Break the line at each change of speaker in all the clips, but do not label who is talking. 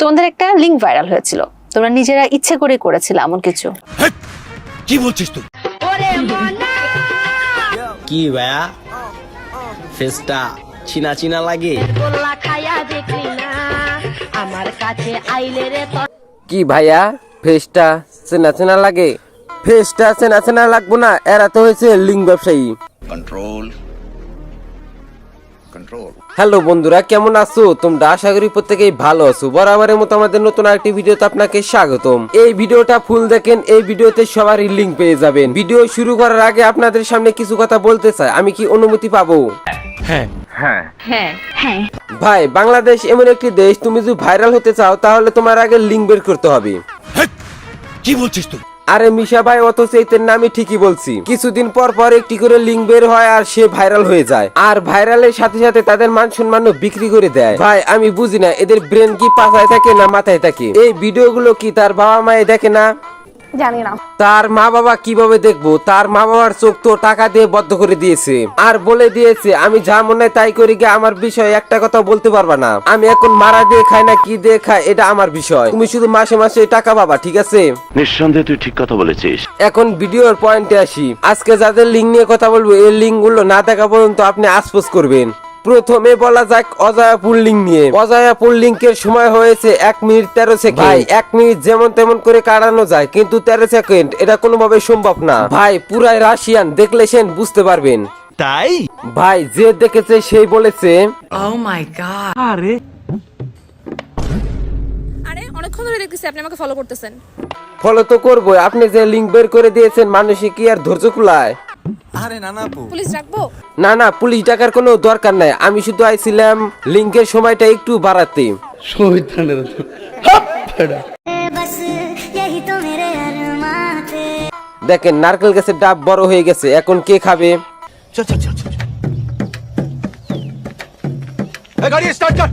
তোমাদের একটা link viral হয়েছিল, তোমরা নিজেরা ইচ্ছে করে করেছিলে এমন কিছু।
কি বলছিস তুই?
কি ভাইয়া ফেসটা চিনা চিনা লাগে?
কি ভাইয়া ফেসটা চেনা চেনা লাগে? ফেসটা চেনা চেনা লাগবো না, এরা তো হয়েছে লিঙ্ক ব্যবসায়ী।
Control control.
হ্যালো বন্ধুরা, কেমন আছো তোমরা? আশা করি প্রত্যেকেই ভালো আছো। বরাবরের মতো আমাদের নতুন আরেকটি ভিডিওতে আপনাকে স্বাগতম। এই ভিডিওটা ফুল দেখেন, এই ভিডিওতে সবারই লিঙ্ক পেয়ে যাবেন। ভিডিও শুরু করার আগে আপনাদের সামনে কিছু কথা বলতে চাই, আমি কি অনুমতি পাবো?
হ্যাঁ
হ্যাঁ হ্যাঁ।
ভাই, বাংলাদেশ এমন একটি দেশ, তুমি যদি ভাইরাল হতে চাও তাহলে তোমার আগে লিঙ্ক বের করতে হবে।
কি বলছিস তুই?
আরে মিশা ভাই, অথচ এদের নামই ঠিকই বলছি। কিছুদিন পর পর একটি করে লিঙ্ক বের হয় আর সে ভাইরাল হয়ে যায়, আর ভাইরালের সাথে সাথে তাদের মান সম্মানও বিক্রি করে দেয়। ভাই আমি বুঝি না, এদের ব্রেন কি পাছায় থাকে না মাথায় থাকে? এই ভিডিওগুলো কি তার বাবা মায়ে দেখে না?
জানি না
তার মা বাবা কিভাবে দেখবো? তার মা বাবার চোখ তো টাকা দিয়ে বদ্ধ করে দিয়েছে, আর বলে দিয়েছে আমি যা মনে হয় তাই করি, গিয়ে আমার বিষয়ে একটা কথা বলতে পারবা না। আমি এখন মারা দিয়ে খাই না কি দিয়ে খাই এটা আমার বিষয়, তুমি শুধু মাসে মাসে টাকা পাবা, ঠিক আছে?
নিঃসন্দেহে তুই ঠিক কথা বলেছিস।
এখন ভিডিওর পয়েন্টে আসি। আজকে যাদের লিঙ্ক নিয়ে কথা বলবো, এই লিঙ্ক গুলো না দেখা পর্যন্ত আপনি আশপোজ করবেন। প্রথমে বলা যাক অজয়াপুর লিঙ্ক নিয়ে। অজয়াপুর লিঙ্কের সময় হয়েছে 1 মিনিট 13 সেকেন্ড। ভাই 1 মিনিট যেমন তেমন করে কাটানো যায়, কিন্তু 13 সেকেন্ড এটা কোনোভাবে সম্ভব না। ভাই পুরাই রাশিয়ান, দেখলে সেন বুঝতে পারবেন।
তাই
ভাই যে দেখেছে সেই বলেছে।
আরে অনেকক্ষণ ধরে দেখতেছি আপনি আমাকে ফলো করতেছেন।
ফলো তো করবো, আপনি যে লিঙ্ক বের করে দিয়েছেন, মানুষে কি আর ধৈর্য কুলায়?
আরে না না আপু,
পুলিশ রাখবো?
না না, পুলিশ ডাকার কোনো দরকার নাই। আমি শুধু আইছিলাম লিঙ্কের সময়টা একটু বাড়াতে। দেখেন নারকেল গাছের ডাব বড় হয়ে গেছে, এখন কে খাবে?
চল চল চল চল। এই গাড়ি স্টার্ট কর।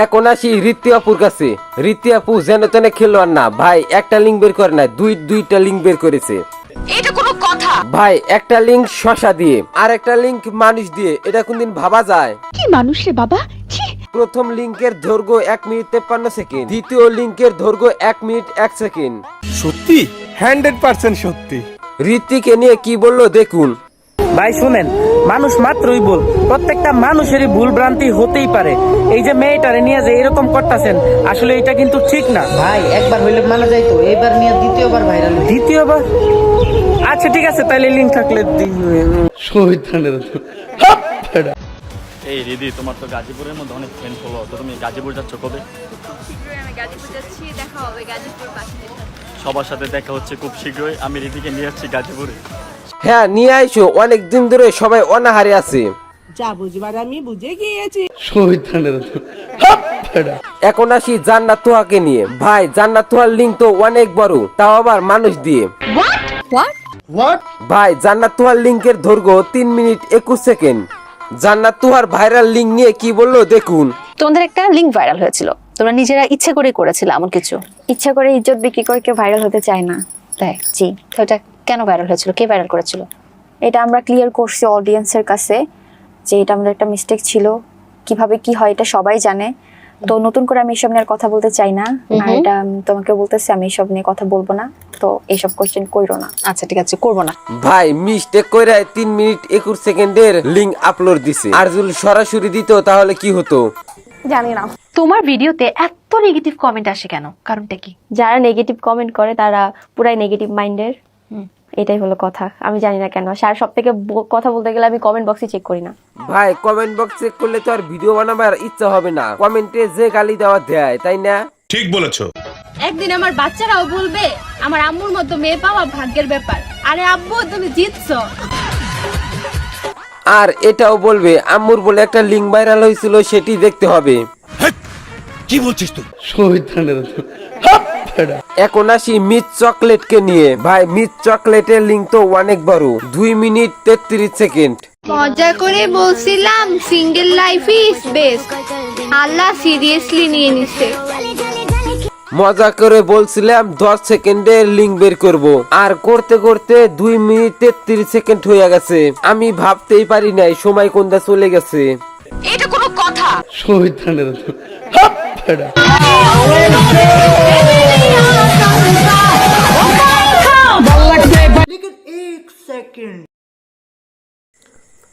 এখন আসি ঋত্বিক আপুর কাছে। ঋত্বিক আপু যেন তেন খেলোয়াড় না ভাই, একটা লিঙ্ক বের করে না, দুইটা লিঙ্ক বের করেছে।
এটা কোনো কথা?
ভাই একটা লিঙ্ক শশা দিয়ে আর একটা লিঙ্ক মানুষ দিয়ে, এটা কোনদিন ভাবা যায়?
কি মানুষ রে বাবা!
প্রথম লিঙ্কের দৈর্ঘ্য 1 মিনিট 53 সেকেন্ড, দ্বিতীয় লিঙ্কের দৈর্ঘ্য 1 মিনিট 1 সেকেন্ড।
সত্যি 100% সত্যি।
ঋত্বিকে নিয়ে কি বললো দেখুন।
ভাই শুনেন, মানুষ মাত্রই ভুল, প্রত্যেকটা মানুষেরই ভুল ভ্রান্তি হতেই পারে। এই যে মেয়েটারে নিয়ে যে এরকম করতেছেন, আসলে এটা কিন্তু ঠিক না।
ভাই একবার হইলে মানা যাইতো, এবার নিয়ে দ্বিতীয়বার ভাইরাল।
দ্বিতীয়বার? আচ্ছা ঠিক আছে, তাইলে লিঙ্ক থাকলে
এই রিদি, তোমার তো গাজীপুরের মধ্যে অনেক ফ্রেন্ড ফলো, তো তুমি গাজীপুর যাচ্ছ কবে?
আমি গাজীপুর যাচ্ছি, দেখা হবে গাজীপুর বাসে।
সবার সাথে দেখা হচ্ছে খুব শীঘ্রই। আমি রিদিকে নিয়ে যাচ্ছি গাজীপুরে।
হ্যাঁ নিয়ে আইসো, অনেক দিন ধরে সবাই অনাহারে আছে।
যা বুঝবার আমি বুঝে গিয়েছি।
এখন আসি জান্নাত তোহাকে নিয়ে। ভাই জান্নাত তোহার লিঙ্ক তো অনেক বড়, তাও আবার মানুষ দিয়ে।
হোয়াট?
ভাই জান্নাত তোহার লিঙ্কের দৈর্ঘ্য 3 মিনিট 21 সেকেন্ড। জান্নাত তোহার ভাইরাল লিঙ্ক নিয়ে কি বললো দেখুন।
তোমাদের একটা লিংক ভাইরাল হয়েছিল, তোমরা নিজেরা ইচ্ছে করে করেছিলে এমন কিছু।
ইচ্ছা করে ইজ্জত বিক্রি করে কেউ ভাইরাল হতে চায় না।
তাই? জি। তো এটা কেন ভাইরাল হয়েছিল, কে ভাইরাল করেছিল?
এটা আমরা ক্লিয়ার করছি অডিয়েন্সের কাছে যে এটা আমাদের একটা মিস্টেক ছিল। কিভাবে কি হয় এটা সবাই জানে, তো নতুন করে আমি এসব নিয়ে আর কথা বলতে চাই না। আর এটা তোমাকে বলতেছি, আমি এসব নিয়ে কথা বলবো না, তো এইসব কোশ্চেন কইরো না।
আচ্ছা ঠিক আছে, করবো না।
ভাই মিস্টেক কইরা 3 মিনিট 21 সেকেন্ডের লিঙ্ক আপলোড দিছে, আর যদি সরাসরি দিত তাহলে কি হতো?
জানি না।
তোমার ভিডিওতে এত নেগেটিভ কমেন্ট আসে কেন, কারণটা কি?
যারা নেগেটিভ কমেন্ট করে তারা পুরাই নেগেটিভ মাইন্ডের, এটাই হলো কথা। আমি জানি না কেন। আর সব থেকে কথা বলতে গেলে আমি কমেন্ট বক্সে চেক করি না।
ভাই কমেন্ট বক্স চেক করলে তো আর ভিডিও বানাবার ইচ্ছা হবে না, কমেন্টে যে গালি দেওয়া দেয়, তাই না?
ঠিক বলেছো।
একদিন আমার বাচ্চারাও বলবে আমার আম্মুর মতো মেয়ে পাওয়া ভাগ্যের ব্যাপার। আরে আব্বু তুমি জিতছো।
আর এটাও বলবে আম্মুর বলে একটা লিঙ্ক ভাইরাল হয়েছিল, সেটি দেখতে হবে।
কি বলছিস তুই?
এখন আসি মিট চকলেটকে নিয়ে। ভাই মিট চকলেটের লিঙ্ক তো অনেক বড়, 2 মিনিট 33 সেকেন্ড।
মজা করে বলছিলাম single life is best, Allah seriously নিয়ে নিছে।
মজা করে বলছিলাম 10 সেকেন্ডে লিঙ্ক বের করব, আর করতে করতে 2 মিনিট 33 সেকেন্ড হয়ে গেছে। আমি ভাবতেই পারি নাই সময় কোনটা চলে গেছে।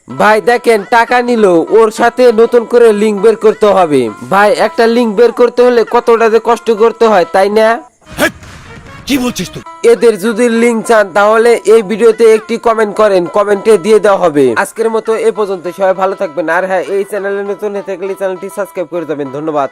ভাই দেখেন টাকা নিল, ওর সাথে নতুন করে লিঙ্ক বের করতে হবে। ভাই একটা লিঙ্ক বের করতে হলে কতটা যে কষ্ট করতে হয়, তাই না?
কি বলছিস তুই?
এদের যদি লিঙ্ক চান তাহলে এই ভিডিওতে একটি কমেন্ট করেন, কমেন্টে দিয়ে দেওয়া হবে। আজকের মতো এ পর্যন্ত, সবাই ভালো থাকবেন। আর হ্যাঁ, এই চ্যানেলে নতুন হয়ে থাকলে চ্যানেলটি সাবস্ক্রাইব করে যাবেন। ধন্যবাদ।